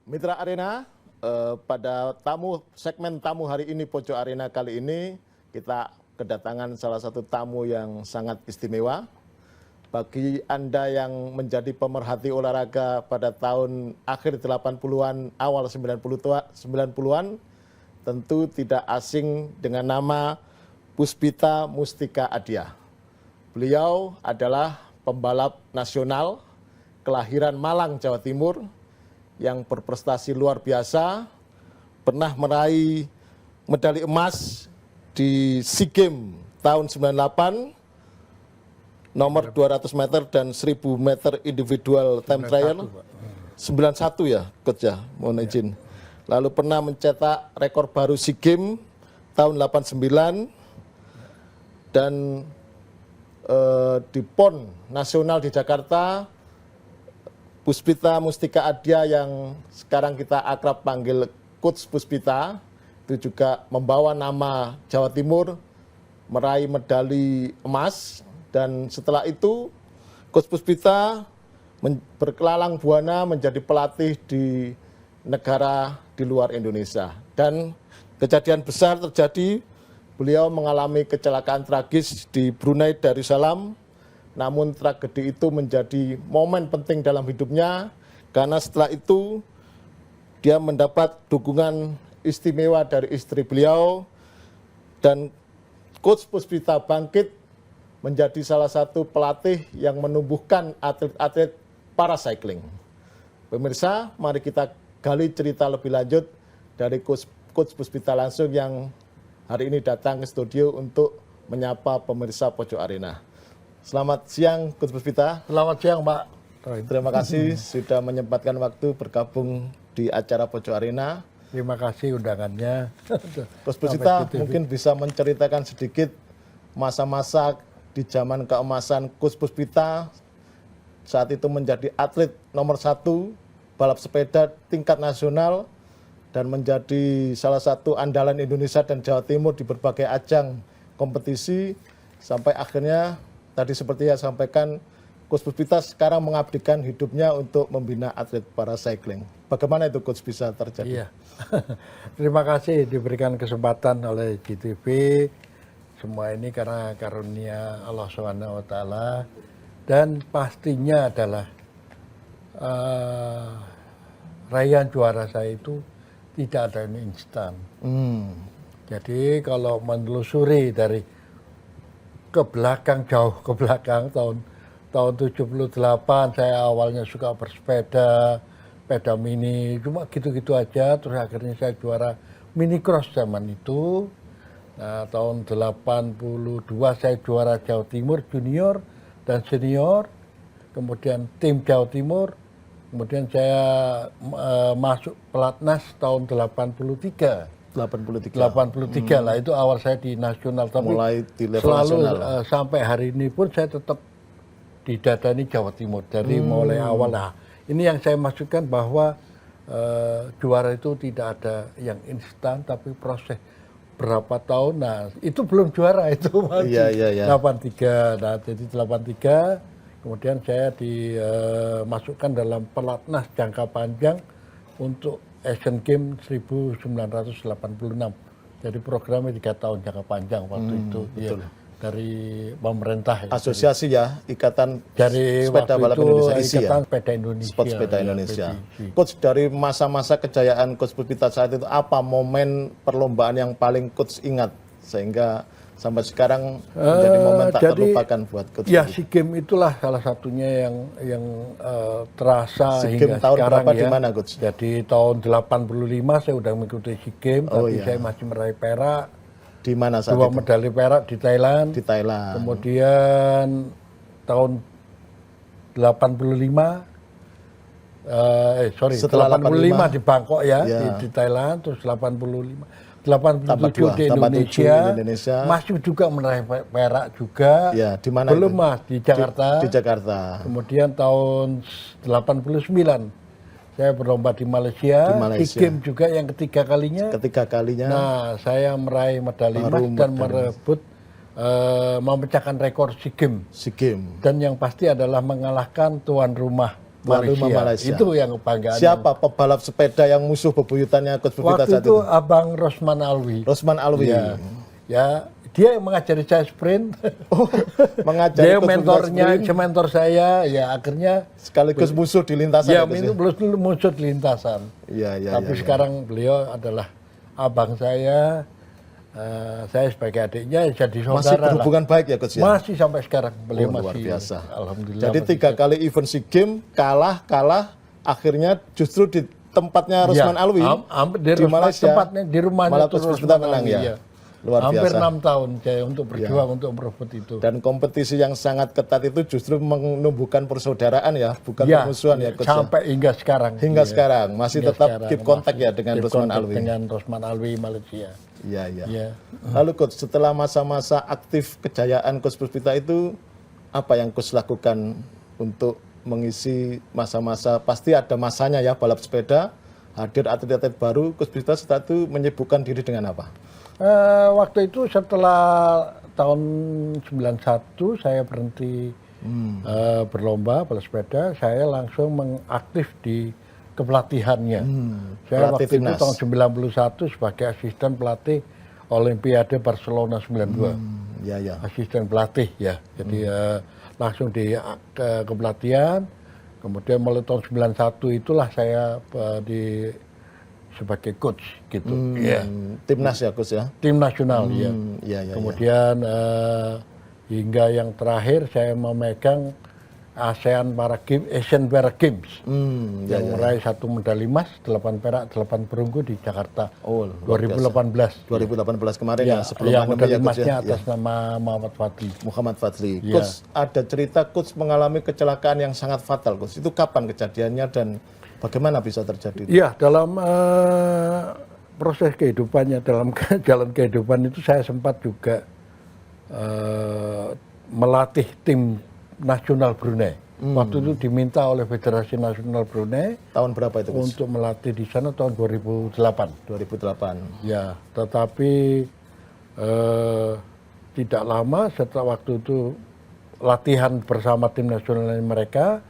Mitra Arena, pada segmen tamu hari ini, Pojok Arena kali ini, kita kedatangan salah satu tamu yang sangat istimewa. Bagi Anda yang menjadi pemerhati olahraga pada tahun akhir 80-an, awal 90-an, tentu tidak asing dengan nama Puspita Mustika Adia. Beliau adalah pembalap nasional kelahiran Malang, Jawa Timur, yang berprestasi luar biasa, pernah meraih medali emas di SEA Games tahun 98, nomor 200 meter dan 1000 meter individual time trial. 91 ya, Coach ya, mohon izin. Lalu pernah mencetak rekor baru SEA Games tahun 89, dan di PON nasional di Jakarta, Puspita Mustika Adia yang sekarang kita akrab panggil Coach Puspita, itu juga membawa nama Jawa Timur, meraih medali emas. Dan setelah itu Coach Puspita berkelalang buana menjadi pelatih di negara di luar Indonesia. Dan kejadian besar terjadi, beliau mengalami kecelakaan tragis di Brunei Darussalam. Namun tragedi itu menjadi momen penting dalam hidupnya, karena setelah itu dia mendapat dukungan istimewa dari istri beliau, dan Coach Puspita bangkit menjadi salah satu pelatih yang menumbuhkan atlet-atlet paracycling. Pemirsa, mari kita gali cerita lebih lanjut dari Coach Puspita langsung yang hari ini datang ke studio untuk menyapa pemirsa Pojok Arena. Selamat siang, Coach Puspita. Selamat siang, Pak. Terima kasih sudah menyempatkan waktu bergabung di acara Pojok Arena. Terima kasih undangannya. Coach Puspita mungkin bisa menceritakan sedikit masa-masa di zaman keemasan Coach Puspita, saat itu menjadi atlet nomor 1 balap sepeda tingkat nasional dan menjadi salah satu andalan Indonesia dan Jawa Timur di berbagai ajang kompetisi, sampai akhirnya tadi seperti yang sampaikan, Coach Puspita sekarang mengabdikan hidupnya untuk membina atlet paracycling. Bagaimana itu Coach bisa terjadi? Iya. Terima kasih diberikan kesempatan oleh GTV. Semua ini karena karunia Allah SWT, dan pastinya adalah raihan juara saya itu tidak ada yang instan. Jadi kalau menelusuri dari ke belakang, jauh ke belakang, tahun 78 saya awalnya suka bersepeda, sepeda mini, cuma gitu-gitu aja, terus akhirnya saya juara mini cross zaman itu. Nah, tahun 82 saya juara Jawa Timur junior dan senior, kemudian tim Jawa Timur, kemudian saya masuk pelatnas tahun 83 lah, itu awal saya di nasional, tapi mulai di level selalu nasional. Sampai hari ini pun saya tetap didadani Jawa Timur dari mulai awal. Nah, ini yang saya maksudkan bahwa juara itu tidak ada yang instan, tapi proses berapa tahun. Nah, itu belum juara, itu masih 83. Nah, jadi 83 kemudian saya dimasukkan dalam pelatnas jangka panjang untuk Asian Games 1986. Jadi programnya 3 tahun jangka panjang waktu itu. Betul. Ya, dari pemerintah. Asosiasi ya, Ikatan dari Sepeda Balap Indonesia, ISI ya? Sepeda Indonesia. Sport Sepeda Indonesia. Coach, dari masa-masa kejayaan Coach Puspita saat itu, apa momen perlombaan yang paling Coach ingat sehingga sampai sekarang menjadi momen tak terlupakan buat Coach? Ya, SEA Games itulah salah satunya yang terasa SEA hingga tahun sekarang berapa, ya. di mana, Coach? Jadi tahun 85 saya udah mengikuti SEA Games, tapi saya masih meraih perak. Di mana saat 2 itu? medali perak di Thailand. Di Thailand. Kemudian tahun 85 setelah 85 di Bangkok ya, di Thailand, terus 87 di Indonesia, masih juga meraih perak juga. Ya, di mana? Belum Mas, di Jakarta. Di Jakarta. Kemudian tahun 89 saya berlomba di Malaysia. SEA Games juga yang ketiga kalinya. Nah, saya meraih medali emas dan merebut memecahkan rekor SEA Games. Dan yang pasti adalah mengalahkan tuan rumah Malaysia. Itu yang kebanggaan. Siapa pebalap sepeda yang musuh bebuyutannya Coach Pepita Waktu saat itu itu? Abang Rosman Alwi. Rosman Alwi. Ya, dia yang mengajari saya sprint. Oh, mengajari Dia Coach Pepita mentornya, sprint, mentor saya. Ya akhirnya sekaligus musuh di lintasan. ya ya, Coach, belum muncul di lintasan. ya, Tapi sekarang beliau adalah abang saya. Saya sebagai adiknya jadi saudara. Masih berhubungan baik ya Coach ya? Masih sampai sekarang beliau Luar masih. biasa. Alhamdulillah. Jadi masih 3 kali event SEA Games kalah, akhirnya justru di tempatnya Rosman Alwi hampir di Malaysia, tempatnya di rumahnya malah itu Coach Pepita Rosman menang Alwi, ya. Luar hampir biasa. 6 tahun saya untuk berjuang untuk merebut itu. Dan kompetisi yang sangat ketat itu justru menumbuhkan persaudaraan ya, bukan permusuhan ya Coach. Ya? Sampai hingga sekarang. Hingga sekarang masih Hingga tetap sekarang keep kontak masih ya dengan keep Rosman contact Alwi. Dengan Rosman Alwi Malaysia. Iya. Ya. Lalu Coach, setelah masa-masa aktif kejayaan Coach Puspita itu, apa yang Coach lakukan untuk mengisi masa-masa, pasti ada masanya ya balap sepeda, hadir atlet-atlet baru, Coach Puspita setelah itu menyibukkan diri dengan apa? Waktu itu setelah tahun 91 saya berhenti berlomba balap sepeda, saya langsung mengaktif di kepelatihannya. Saya Pelatih waktu timnas. itu tahun 91 sebagai asisten pelatih Olimpiade Barcelona 92. Ya. Asisten pelatih ya. Jadi langsung di kepelatihan. Kemudian mulai tahun 91 itulah saya sebagai coach gitu. Ya. Timnas ya Coach ya? Tim nasional ya. Iya. Kemudian hingga yang terakhir saya memegang Asian Para Games yang meraih 1 medali emas, 8 perak, 8 perunggu di Jakarta. 2018. 2018 kemarin ya, sebelum yang pandemi medali ya Coach emasnya ya. atas nama Muhammad Fadli. Muhammad Fadli. Iya. Coach, ada cerita Coach mengalami kecelakaan yang sangat fatal Coach. Itu kapan kejadiannya dan bagaimana bisa terjadi? Iya, dalam proses kehidupannya, dalam jalan kehidupan itu saya sempat juga melatih tim nasional Brunei. Waktu itu diminta oleh Federasi Nasional Brunei Tahun berapa itu Coach? untuk melatih di sana tahun 2008. 2008. Ya, tetapi tidak lama setelah waktu itu latihan bersama tim nasional mereka,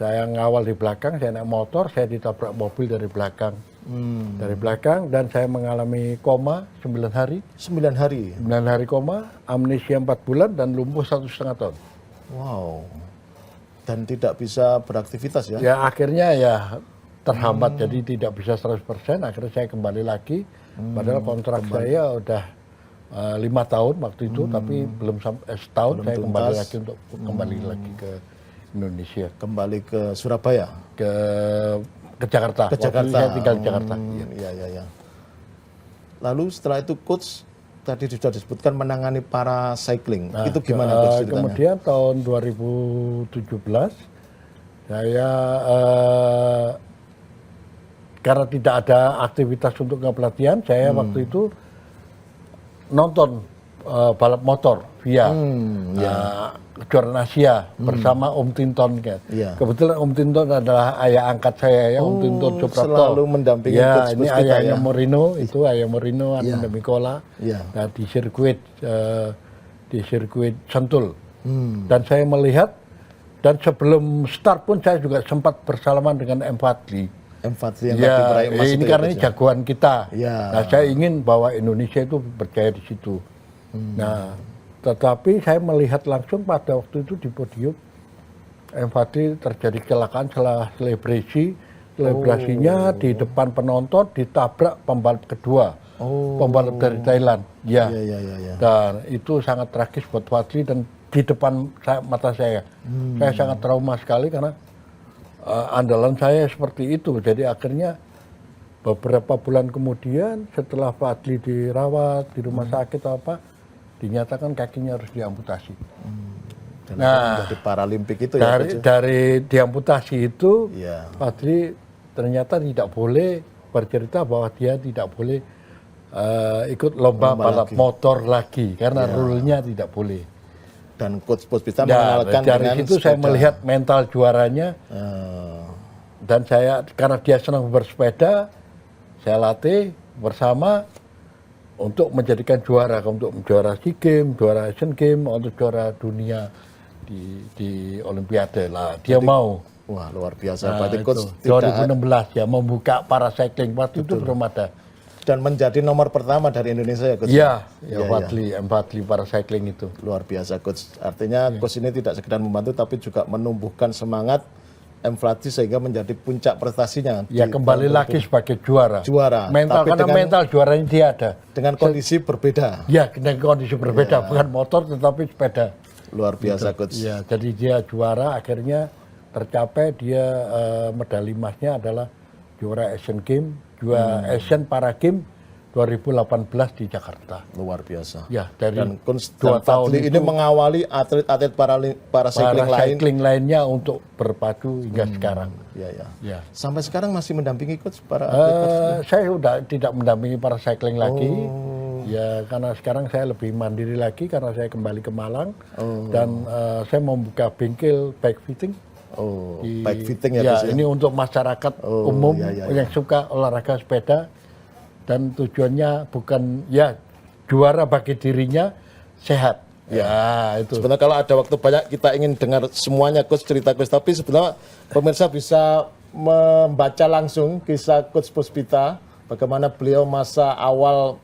saya ngawal di belakang, saya naik motor, saya ditabrak mobil dari belakang. Dari belakang dan saya mengalami koma 9 hari. 9 hari. 9 hari koma, amnesia 4 bulan dan lumpuh 1,5 tahun. Wow. Dan tidak bisa beraktivitas ya? Ya akhirnya ya terhambat jadi tidak bisa 100%, akhirnya saya kembali lagi. Padahal kontrak saya udah 5 tahun waktu itu, tapi belum sampai setahun saya kembali lagi untuk kembali lagi ke Indonesia. Kembali ke Surabaya? Ke Jakarta. Ke Jakarta. Saya tinggal di Jakarta. Iya. Lalu setelah itu Coach, tadi sudah disebutkan menangani para cycling. Itu gimana Coach ceritanya? Kemudian tahun 2017 saya karena tidak ada aktivitas untuk kepelatihan, saya waktu itu nonton balap motor via kejuaraan Asia bersama Om Tinton kan. Iya. Kebetulan Om Tinton adalah ayah angkat saya ya, Om Tinton Suprapto. Selalu mendampingi ya, Coach ini Puspita ayahnya ya? Morino, itu ayah Morino, Ananda Mikola. Iya. Nah, di sirkuit Sentul. Dan saya melihat, dan sebelum start pun saya juga sempat bersalaman dengan M. Fadli. M. Fadli yang tadi meraih emas ini itu ya, karena Coach ini ya? jagoan kita. Ya. Nah, saya ingin bahwa Indonesia itu berjaya di situ. Nah, tetapi saya melihat langsung pada waktu itu di podium M. Fadli terjadi kecelakaan setelah selebrasinya di depan penonton ditabrak pembalap kedua, pembalap dari Thailand. Ya. Iya. Dan itu sangat tragis buat Fadli dan di depan mata saya. Saya sangat trauma sekali karena andalan saya seperti itu. Jadi akhirnya beberapa bulan kemudian setelah Fadli dirawat di rumah sakit apa, dinyatakan kakinya harus diamputasi. Dan menjadi Paralimpik itu ya Coach? Dari diamputasi itu, Iya. Fadli ternyata tidak boleh bercerita bahwa dia tidak boleh ikut lomba balap motor lagi karena rule-nya tidak boleh. Dan Coach Puspita Nah, mengenalkan dari dengan situ saya sepeda. melihat mental juaranya dan saya karena dia senang bersepeda, saya latih bersama untuk menjadikan juara, untuk juara SEA Games, juara Asian Games, untuk juara dunia di Olimpiade lah. Dia mau. Wah, luar biasa. Nah, Berarti itu, coach tidak 2016 ya membuka para cycling waktu itu belum ada. dan menjadi nomor pertama dari Indonesia ya coach. Iya, Iya, M45 para cycling itu. Luar biasa coach. Artinya coach ini tidak sekedar membantu tapi juga menumbuhkan semangat M40 sehingga menjadi puncak prestasinya. Ya kembali lagi sebagai juara. Juara. Mental, Tapi karena mental juaranya dia ada. dengan kondisi berbeda. Ya, dengan kondisi berbeda, bukan motor tetapi sepeda. Luar biasa coach. Ya, jadi dia juara akhirnya tercapai dia medali emasnya adalah juara Asian Games, juara Asian Para Games 2018 di Jakarta. Luar biasa. Ya, dari Dan Coach 2 tahun Fadli ini mengawali atlet-atlet para cycling lain. cycling lainnya untuk berpadu hingga sekarang. Ya, ya. Ya. Sampai sekarang masih mendampingi coach para atlet. Saya sudah tidak mendampingi para cycling lagi. Ya, karena sekarang saya lebih mandiri lagi karena saya kembali ke Malang dan saya membuka bengkel bike fitting. Oh, Di- bike fitting ya ya, coach ya. ini untuk masyarakat umum ya, yang suka olahraga sepeda dan tujuannya bukan ya juara bagi dirinya, sehat. Ya, itu. Sebenarnya kalau ada waktu banyak kita ingin dengar semuanya coach, cerita coach, tapi sebenarnya pemirsa bisa membaca langsung kisah coach Puspita, bagaimana beliau masa awal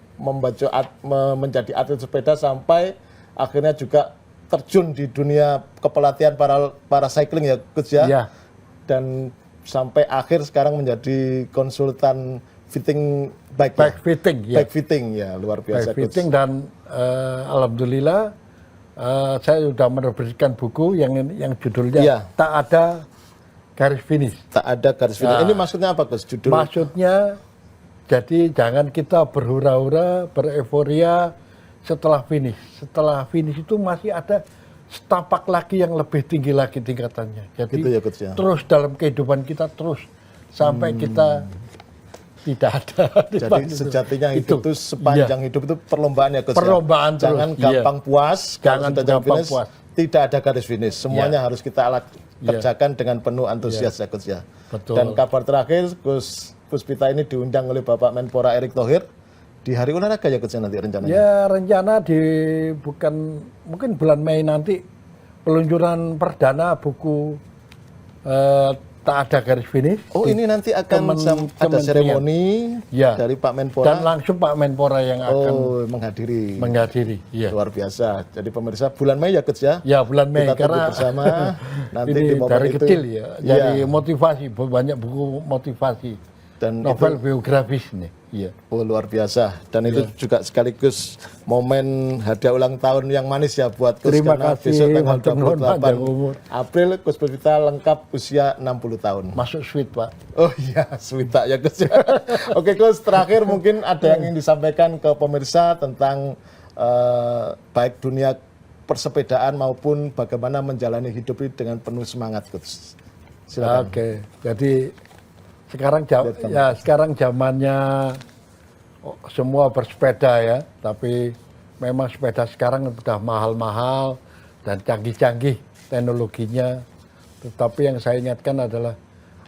menjadi atlet sepeda sampai akhirnya juga terjun di dunia kepelatihan para cycling ya coach ya. Ya. Dan sampai akhir sekarang menjadi konsultan fitting bike. Bike fitting, ya. Bike fitting ya, luar biasa Bike fitting dan alhamdulillah saya sudah menerbitkan buku yang judulnya Iya. Tak Ada Garis Finish. Tak ada garis finish. Ini maksudnya apa coach? Judul Maksudnya jadi jangan kita berhura-hura, bereforia setelah finish. Setelah finish itu masih ada setapak lagi yang lebih tinggi lagi tingkatannya. Jadi Gitu ya, Coach, ya? terus dalam kehidupan kita terus sampai kita tidak ada. Jadi sejatinya hidup itu sepanjang hidup itu perlombaan ya coach. Perlombaan ya? Jangan terus, gampang puas. Kalau Jangan sudah gampang finish, puas. Tidak ada garis finish. Semuanya harus kita kerjakan dengan penuh antusias ya coach ya. Betul. Dan kabar terakhir Gus Puspita ini diundang oleh Bapak Menpora Erick Thohir di hari olahraga ya coach ya nanti rencananya. Ya rencana mungkin bulan Mei nanti peluncuran perdana buku Tak Ada Garis Finish. Oh ini nanti akan ada Kementerian. seremoni Ya. dari Pak Menpora. Dan langsung Pak Menpora yang akan menghadiri. menghadiri. Ya. Luar biasa. Jadi pemirsa bulan Mei ya coach ya. Ya bulan Mei Kita tunggu karena bersama nanti ini di momen dari itu. kecil ya, dari Iya. motivasi, banyak buku motivasi, Dan novel biografis nih. Iya. Oh luar biasa. Dan itu juga sekaligus momen hadiah ulang tahun yang manis ya buat Coach. Terima karena kasih, besok tanggal matur nuwun, panjang umur. 28 April Coach Puspita lengkap usia 60 tahun. Masuk suite Pak. Oh iya, swita ya Coach. Oke Coach, terakhir mungkin ada yang ingin disampaikan ke pemirsa tentang baik dunia persepedaan maupun bagaimana menjalani hidup ini dengan penuh semangat Coach. Silakan. Oke, jadi sekarang zamannya semua bersepeda ya, tapi memang sepeda sekarang sudah mahal-mahal dan canggih-canggih teknologinya. Tetapi yang saya ingatkan adalah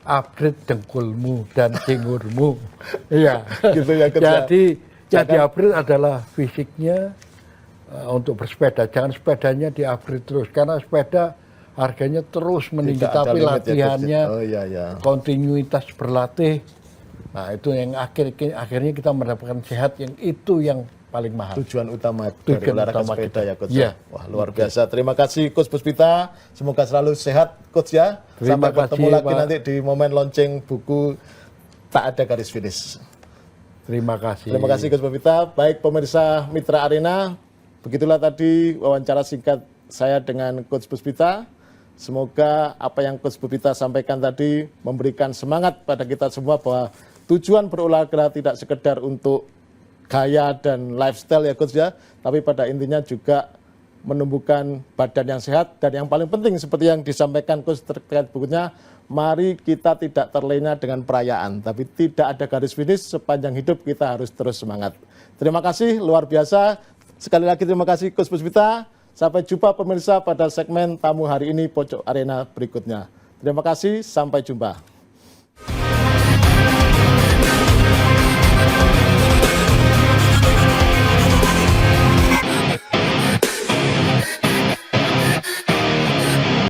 upgrade dengkulmu dan cingurmu. Iya. Gitu ya, Coach, ya. Jadi upgrade adalah fisiknya untuk bersepeda. Jangan sepedanya di-upgrade terus karena sepeda harganya terus meninggi, Tidak ada tapi limit ya, latihannya, Coach. Oh iya ya. kontinuitas berlatih. Nah itu yang akhirnya kita mendapatkan sehat yang paling mahal. Tujuan utama dari Tujuan olahraga utama sepeda kita. ya Coach. Iya. Wah luar biasa. Terima kasih Coach Puspita. Semoga selalu sehat Coach ya. Terima Sampai bertemu kasih, lagi Pak. nanti di momen launching buku Tak Ada Garis Finish. Terima kasih. Terima kasih Coach Puspita. Baik pemirsa Mitra Arena, begitulah tadi wawancara singkat saya dengan Coach Puspita. Semoga apa yang Coach Puspita sampaikan tadi memberikan semangat pada kita semua bahwa tujuan berolahraga tidak sekedar untuk gaya dan lifestyle ya Coach ya, tapi pada intinya juga menumbuhkan badan yang sehat dan yang paling penting seperti yang disampaikan Coach terkait bukunya, mari kita tidak terlena dengan perayaan, tapi tidak ada garis finish, sepanjang hidup kita harus terus semangat. Terima kasih, luar biasa. Sekali lagi terima kasih Coach Puspita. Sampai jumpa pemirsa pada segmen tamu hari ini Pojok Arena berikutnya. Terima kasih, sampai jumpa.